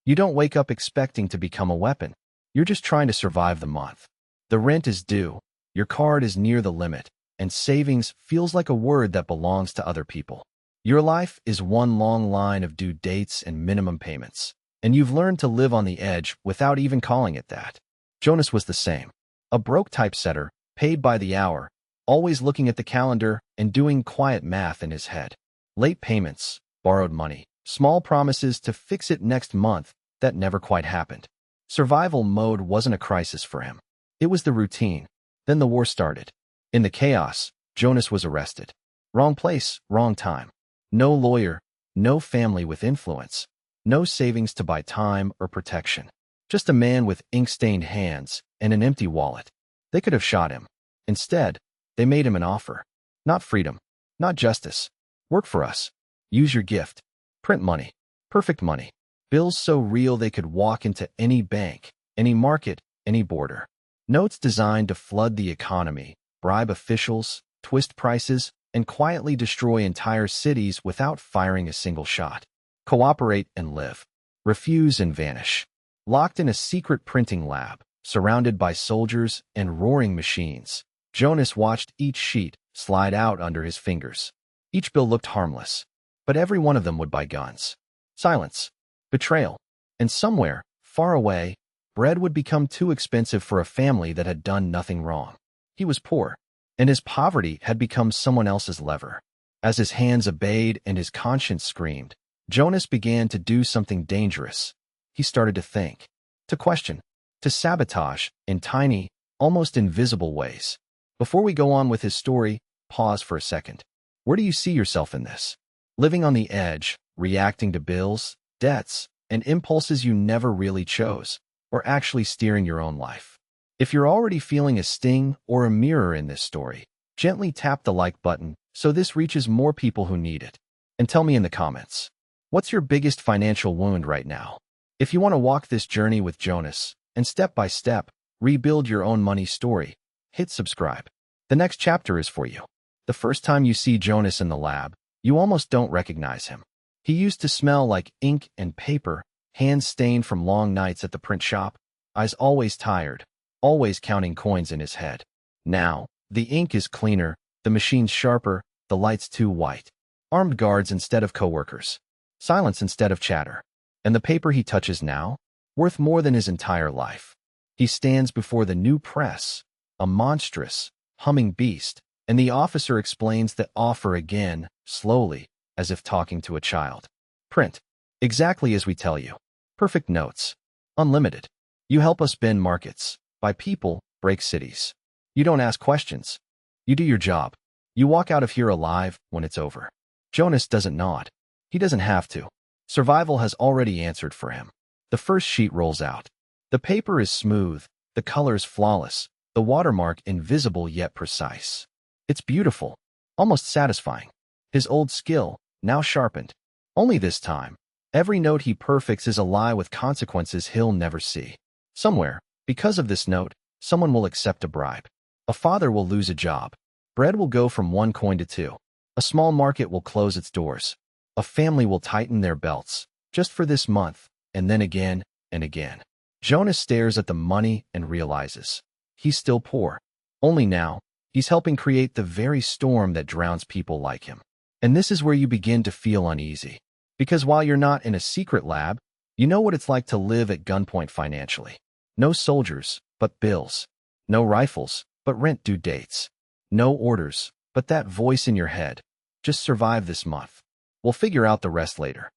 You don't wake up expecting to become a weapon. You're just trying to survive the month. The rent is due, your card is near the limit, and savings feels like a word that belongs to other people. Your life is one long line of due dates and minimum payments, and you've learned to live on the edge without even calling it that. Jonas was the same. A broke typesetter, paid by the hour, always looking at the calendar and doing quiet math in his head. Late payments, borrowed money, small promises to fix it next month that never quite happened. Survival mode wasn't a crisis for him. It was the routine. Then the war started. In the chaos, Jonas was arrested. Wrong place, wrong time. No lawyer, no family with influence, no savings to buy time or protection. Just a man with ink-stained hands and an empty wallet. They could have shot him. Instead, they made him an offer. Not freedom, not justice. Work for us. Use your gift. Print money. Perfect money. Bills so real they could walk into any bank, any market, any border. Notes designed to flood the economy, bribe officials, twist prices, and quietly destroy entire cities without firing a single shot. Cooperate and live. Refuse and vanish. Locked in a secret printing lab, surrounded by soldiers and roaring machines, Jonas watched each sheet slide out under his fingers. Each bill looked harmless, but every one of them would buy guns. Silence. Betrayal. And somewhere, far away, bread would become too expensive for a family that had done nothing wrong. He was poor, and his poverty had become someone else's lever. As his hands obeyed and his conscience screamed, Jonas began to do something dangerous. He started to think, to question, to sabotage in tiny, almost invisible ways. Before we go on with his story, pause for a second. Where do you see yourself in this? Living on the edge, reacting to bills, debts, and impulses you never really chose, or actually steering your own life? If you're already feeling a sting or a mirror in this story, gently tap the like button so this reaches more people who need it. And tell me in the comments, what's your biggest financial wound right now? If you want to walk this journey with Jonas and step by step rebuild your own money story, hit subscribe. The next chapter is for you. The first time you see Jonas in the lab, you almost don't recognize him. He used to smell like ink and paper, hands stained from long nights at the print shop, eyes always tired, always counting coins in his head. Now, the ink is cleaner, the machine's sharper, the lights too white. Armed guards instead of coworkers. Silence instead of chatter. And the paper he touches now, worth more than his entire life. He stands before the new press, a monstrous, humming beast, and the officer explains the offer again, slowly, as if talking to a child. Print. Exactly as we tell you. Perfect notes. Unlimited. You help us bend markets. Buy people, break cities. You don't ask questions. You do your job. You walk out of here alive when it's over. Jonas doesn't nod. He doesn't have to. Survival has already answered for him. The first sheet rolls out. The paper is smooth, the colors flawless, the watermark invisible yet precise. It's beautiful, almost satisfying. His old skill, now sharpened. Only this time, every note he perfects is a lie with consequences he'll never see. Somewhere, because of this note, someone will accept a bribe. A father will lose a job. Bread will go from 1 coin to 2. A small market will close its doors. A family will tighten their belts, just for this month, and then again and again. Jonas stares at the money and realizes he's still poor. Only now, he's helping create the very storm that drowns people like him. And this is where you begin to feel uneasy. Because while you're not in a secret lab, you know what it's like to live at gunpoint financially. No soldiers, but bills. No rifles, but rent due dates. No orders, but that voice in your head. Just survive this month. We'll figure out the rest later.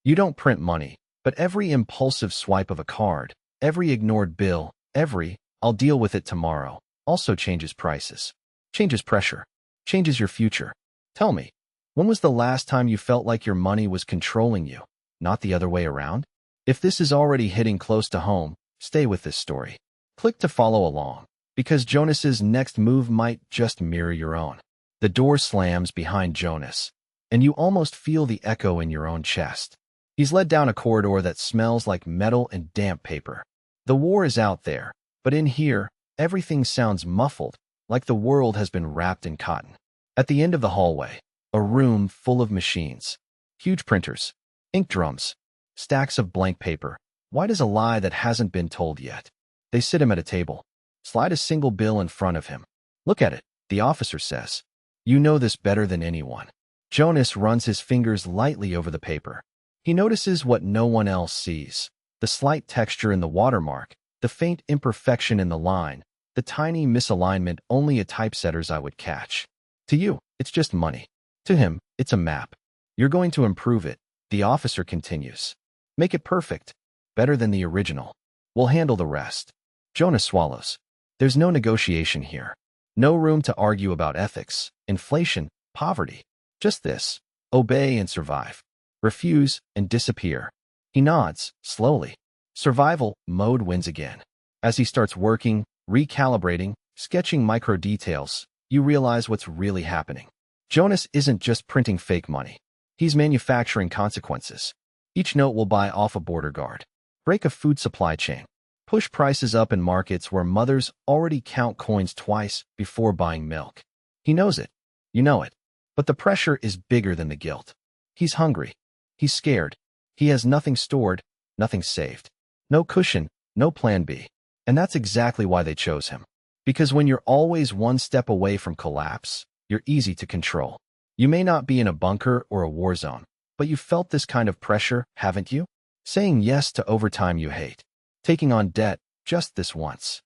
You don't print money, but every impulsive swipe of a card, every ignored bill, every "I'll deal with it tomorrow" also changes prices, changes pressure, changes your future. Tell me, when was the last time you felt like your money was controlling you, not the other way around? If this is already hitting close to home, stay with this story. Click to follow along, because Jonas's next move might just mirror your own. The door slams behind Jonas, and you almost feel the echo in your own chest. He's led down a corridor that smells like metal and damp paper. The war is out there, but in here, everything sounds muffled, like the world has been wrapped in cotton. At the end of the hallway, a room full of machines. Huge printers, ink drums, stacks of blank paper, Why does a lie that hasn't been told yet? They sit him at a table. Slide a single bill in front of him. Look at it, the officer says. You know this better than anyone. Jonas runs his fingers lightly over the paper. He notices what no one else sees. The slight texture in the watermark, the faint imperfection in the line, the tiny misalignment only a typesetter's eye would catch. To you, it's just money. To him, it's a map. You're going to improve it, the officer continues. Make it perfect. Better than the original. We'll handle the rest. Jonas swallows. There's no negotiation here. No room to argue about ethics, inflation, poverty. Just this. Obey and survive. Refuse and disappear. He nods, slowly. Survival mode wins again. As he starts working, recalibrating, sketching micro details, you realize what's really happening. Jonas isn't just printing fake money. He's manufacturing consequences. Each note will buy off a border guard, break a food supply chain, push prices up in markets where mothers already count coins twice before buying milk. He knows it. You know it. But the pressure is bigger than the guilt. He's hungry. He's scared. He has nothing stored, nothing saved. No cushion, no plan B. And that's exactly why they chose him. Because when you're always one step away from collapse, you're easy to control. You may not be in a bunker or a war zone, but you've felt this kind of pressure, haven't you? Saying yes to overtime you hate. Taking on debt just this once.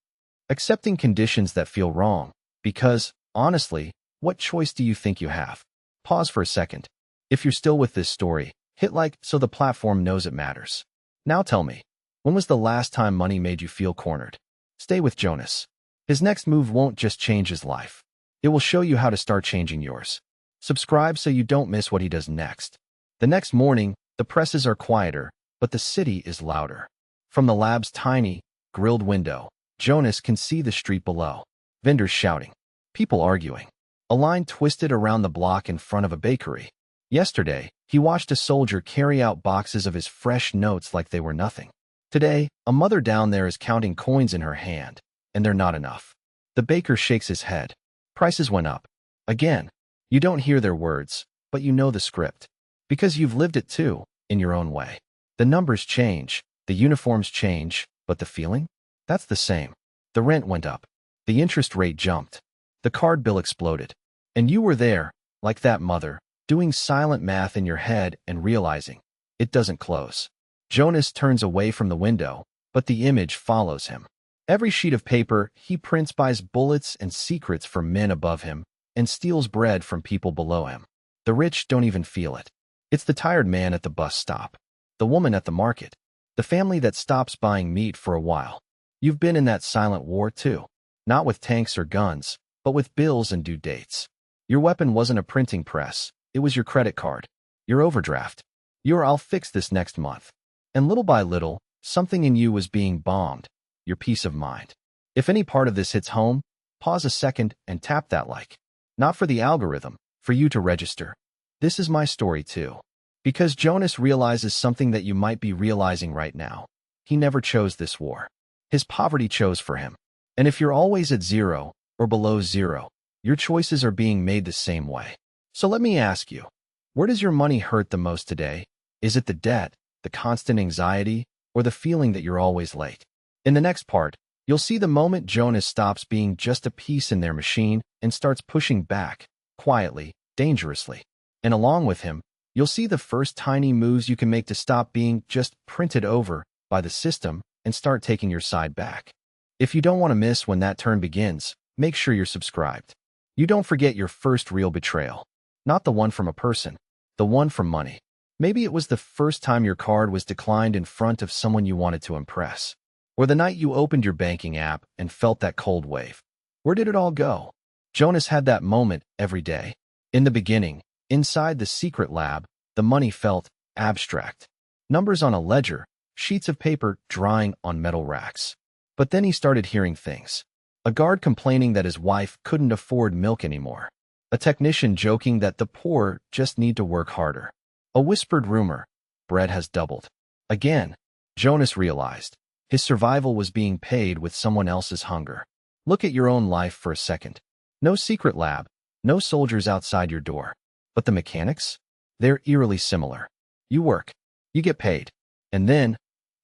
Accepting conditions that feel wrong. Because, honestly, what choice do you think you have? Pause for a second. If you're still with this story, hit like so the platform knows it matters. Now tell me, when was the last time money made you feel cornered? Stay with Jonas. His next move won't just change his life. It will show you how to start changing yours. Subscribe so you don't miss what he does next. The next morning, the presses are quieter, but the city is louder. From the lab's tiny, grilled window, Jonas can see the street below. Vendors shouting. People arguing. A line twisted around the block in front of a bakery. Yesterday, he watched a soldier carry out boxes of his fresh notes like they were nothing. Today, a mother down there is counting coins in her hand, and they're not enough. The baker shakes his head. Prices went up. Again. You don't hear their words, but you know the script. Because you've lived it too, in your own way. The numbers change, the uniforms change, but the feeling? That's the same. The rent went up. The interest rate jumped. The card bill exploded. And you were there, like that mother, doing silent math in your head and realizing it doesn't close. Jonas turns away from the window, but the image follows him. Every sheet of paper he prints buys bullets and secrets for men above him and steals bread from people below him. The rich don't even feel it. It's the tired man at the bus stop, the woman at the market, the family that stops buying meat for a while. You've been in that silent war too, not with tanks or guns, but with bills and due dates. Your weapon wasn't a printing press, it was your credit card, your overdraft, your I'll fix this next month. And little by little, something in you was being bombed, your peace of mind. If any part of this hits home, pause a second and tap that like. Not for the algorithm, for you to register. This is my story too. Because Jonas realizes something that you might be realizing right now. He never chose this war. His poverty chose for him. And if you're always at zero or below zero, your choices are being made the same way. So let me ask you, where does your money hurt the most today? Is it the debt, the constant anxiety, or the feeling that you're always late? In the next part, you'll see the moment Jonas stops being just a piece in their machine and starts pushing back, quietly, dangerously. And along with him, you'll see the first tiny moves you can make to stop being just printed over by the system and start taking your side back. If you don't want to miss when that turn begins, make sure you're subscribed. You don't forget your first real betrayal. Not the one from a person, the one from money. Maybe it was the first time your card was declined in front of someone you wanted to impress. Or the night you opened your banking app and felt that cold wave. Where did it all go? Jonas had that moment every day. In the beginning, inside the secret lab, the money felt abstract. Numbers on a ledger, sheets of paper drying on metal racks. But then he started hearing things. A guard complaining that his wife couldn't afford milk anymore. A technician joking that the poor just need to work harder. A whispered rumor, bread has doubled. Again, Jonas realized his survival was being paid with someone else's hunger. Look at your own life for a second. No secret lab, no soldiers outside your door. But the mechanics? They're eerily similar. You work, you get paid, and then,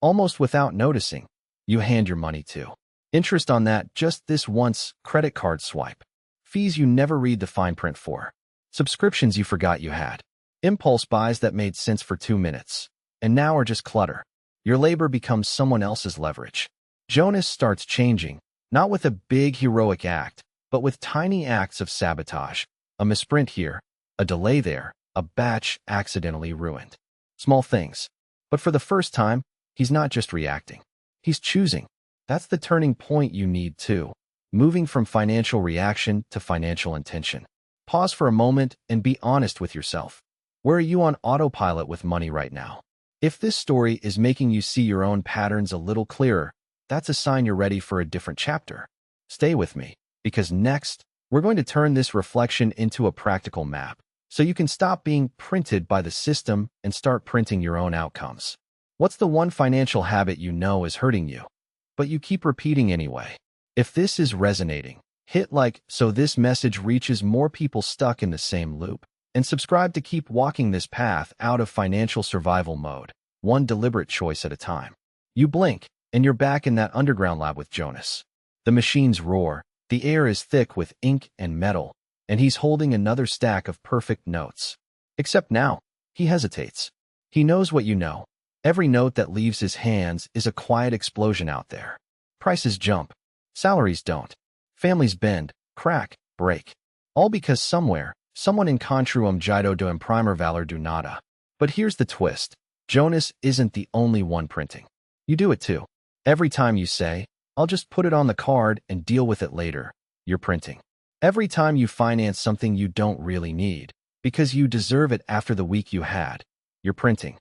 Almost without noticing, you hand your money to. Interest on that just this once credit card swipe. Fees you never read the fine print for. Subscriptions you forgot you had. Impulse buys that made sense for 2 minutes, and now are just clutter. Your labor becomes someone else's leverage. Jonas starts changing, not with a big heroic act, but with tiny acts of sabotage. A misprint here, a delay there, a batch accidentally ruined. Small things. But for the first time, he's not just reacting. He's choosing. That's the turning point you need too. Moving from financial reaction to financial intention. Pause for a moment and be honest with yourself. Where are you on autopilot with money right now? If this story is making you see your own patterns a little clearer, that's a sign you're ready for a different chapter. Stay with me, because next, we're going to turn this reflection into a practical map, so you can stop being printed by the system and start printing your own outcomes. What's the one financial habit you know is hurting you, but you keep repeating anyway? If this is resonating, hit like so this message reaches more people stuck in the same loop, and subscribe to keep walking this path out of financial survival mode, one deliberate choice at a time. You blink, and you're back in that underground lab with Jonas. The machines roar, the air is thick with ink and metal, and he's holding another stack of perfect notes. Except now, he hesitates. He knows what you know. Every note that leaves his hands is a quiet explosion out there. Prices jump. Salaries don't. Families bend, crack, break. All because somewhere, someone in Contruum Jido do imprimer valor do nada. But here's the twist. Jonas isn't the only one printing. You do it too. Every time you say, I'll just put it on the card and deal with it later, you're printing. Every time you finance something you don't really need, because you deserve it after the week you had, you're printing.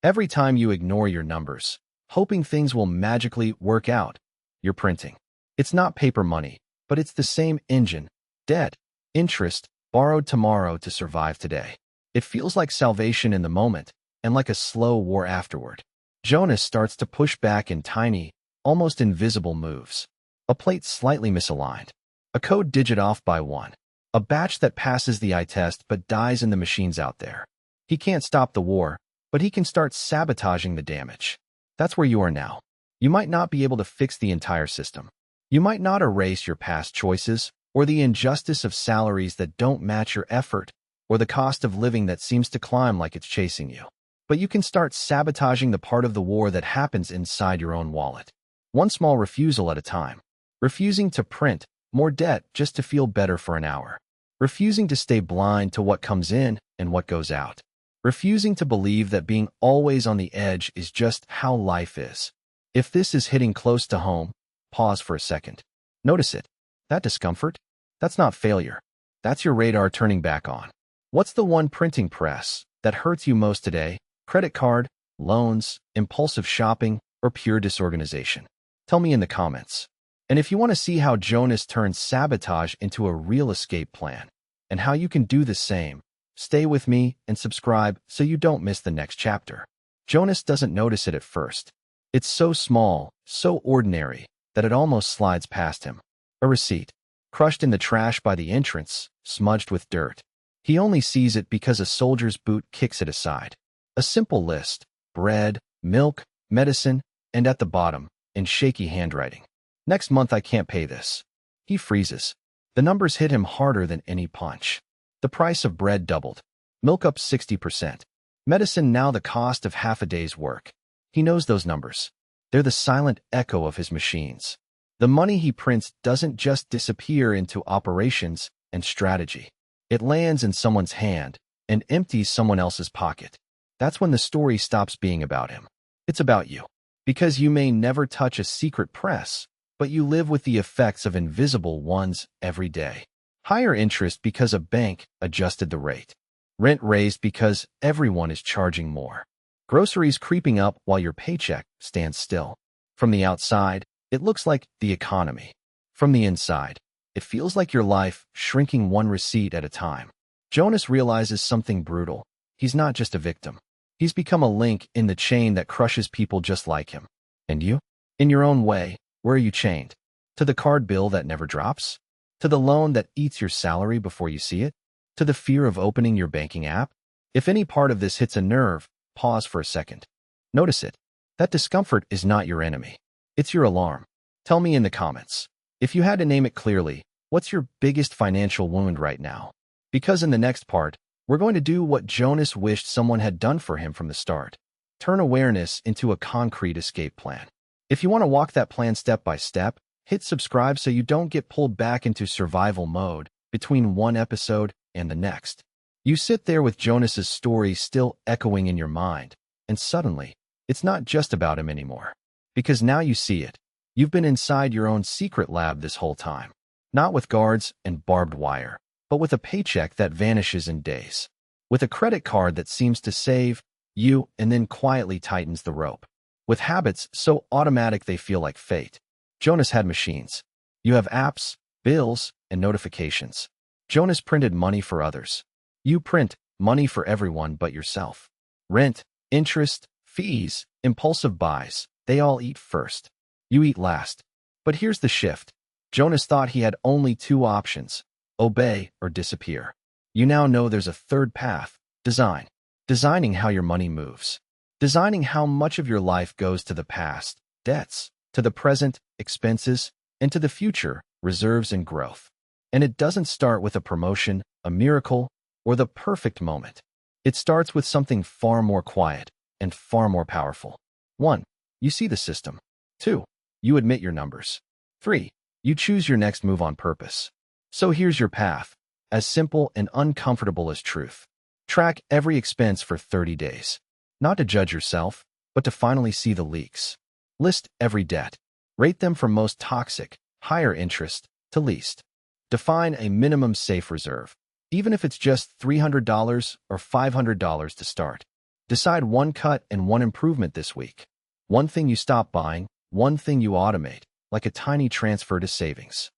Every time you ignore your numbers, hoping things will magically work out, you're printing. It's not paper money, but it's the same engine, debt, interest, borrowed tomorrow to survive today. It feels like salvation in the moment, and like a slow war afterward. Jonas starts to push back in tiny, almost invisible moves. A plate slightly misaligned. A code digit off by 1. A batch that passes the eye test but dies in the machines out there. He can't stop the war, but he can start sabotaging the damage. That's where you are now. You might not be able to fix the entire system. You might not erase your past choices, or the injustice of salaries that don't match your effort, or the cost of living that seems to climb like it's chasing you. But you can start sabotaging the part of the war that happens inside your own wallet. One small refusal at a time. Refusing to print more debt just to feel better for an hour. Refusing to stay blind to what comes in and what goes out. Refusing to believe that being always on the edge is just how life is. If this is hitting close to home, pause for a second. Notice it. That discomfort? That's not failure. That's your radar turning back on. What's the one printing press that hurts you most today? Credit card, loans, impulsive shopping, or pure disorganization? Tell me in the comments. And if you want to see how Jonas turns sabotage into a real escape plan, and how you can do the same, stay with me and subscribe so you don't miss the next chapter. Jonas doesn't notice it at first. It's so small, so ordinary, that it almost slides past him. A receipt, crushed in the trash by the entrance, smudged with dirt. He only sees it because a soldier's boot kicks it aside. A simple list: bread, milk, medicine, and at the bottom, in shaky handwriting, next month I can't pay this. He freezes. The numbers hit him harder than any punch. The price of bread doubled. Milk up 60%. Medicine now the cost of half a day's work. He knows those numbers. They're the silent echo of his machines. The money he prints doesn't just disappear into operations and strategy. It lands in someone's hand and empties someone else's pocket. That's when the story stops being about him. It's about you. Because you may never touch a secret press, but you live with the effects of invisible ones every day. Higher interest because a bank adjusted the rate. Rent raised because everyone is charging more. Groceries creeping up while your paycheck stands still. From the outside, it looks like the economy. From the inside, it feels like your life shrinking one receipt at a time. Jonas realizes something brutal. He's not just a victim. He's become a link in the chain that crushes people just like him. And you? In your own way, where are you chained? To the card bill that never drops? To the loan that eats your salary before you see it? To the fear of opening your banking app? If any part of this hits a nerve, pause for a second. Notice it. That discomfort is not your enemy. It's your alarm. Tell me in the comments. If you had to name it clearly, what's your biggest financial wound right now? Because in the next part, we're going to do what Jonas wished someone had done for him from the start. Turn awareness into a concrete escape plan. If you want to walk that plan step by step, hit subscribe so you don't get pulled back into survival mode between one episode and the next. You sit there with Jonas's story still echoing in your mind, and suddenly, it's not just about him anymore. Because now you see it. You've been inside your own secret lab this whole time. Not with guards and barbed wire, but with a paycheck that vanishes in days. With a credit card that seems to save you and then quietly tightens the rope. With habits so automatic they feel like fate. Jonas had machines. You have apps, bills, and notifications. Jonas printed money for others. You print money for everyone but yourself. Rent, interest, fees, impulsive buys, they all eat first. You eat last. But here's the shift. Jonas thought he had only two options, obey or disappear. You now know there's a third path, design. Designing how your money moves. Designing how much of your life goes to the past, debts, to the present, expenses, and to the future, reserves and growth. And it doesn't start with a promotion, a miracle, or the perfect moment. It starts with something far more quiet and far more powerful. 1. You see the system. 2. You admit your numbers. 3. You choose your next move on purpose. So here's your path, as simple and uncomfortable as truth. Track every expense for 30 days. Not to judge yourself, but to finally see the leaks. List every debt. Rate them from most toxic, higher interest, to least. Define a minimum safe reserve, even if it's just $300 or $500 to start. Decide one cut and one improvement this week. One thing you stop buying, one thing you automate, like a tiny transfer to savings.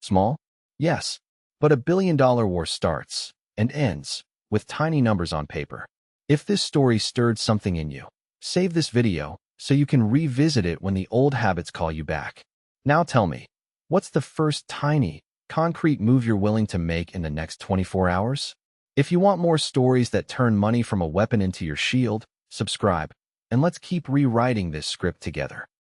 Small? Yes, but $1 billion war starts and ends with tiny numbers on paper. If this story stirred something in you, save this video so you can revisit it when the old habits call you back. Now tell me, what's the first tiny, concrete move you're willing to make in the next 24 hours? If you want more stories that turn money from a weapon into your shield, subscribe, and let's keep rewriting this script together.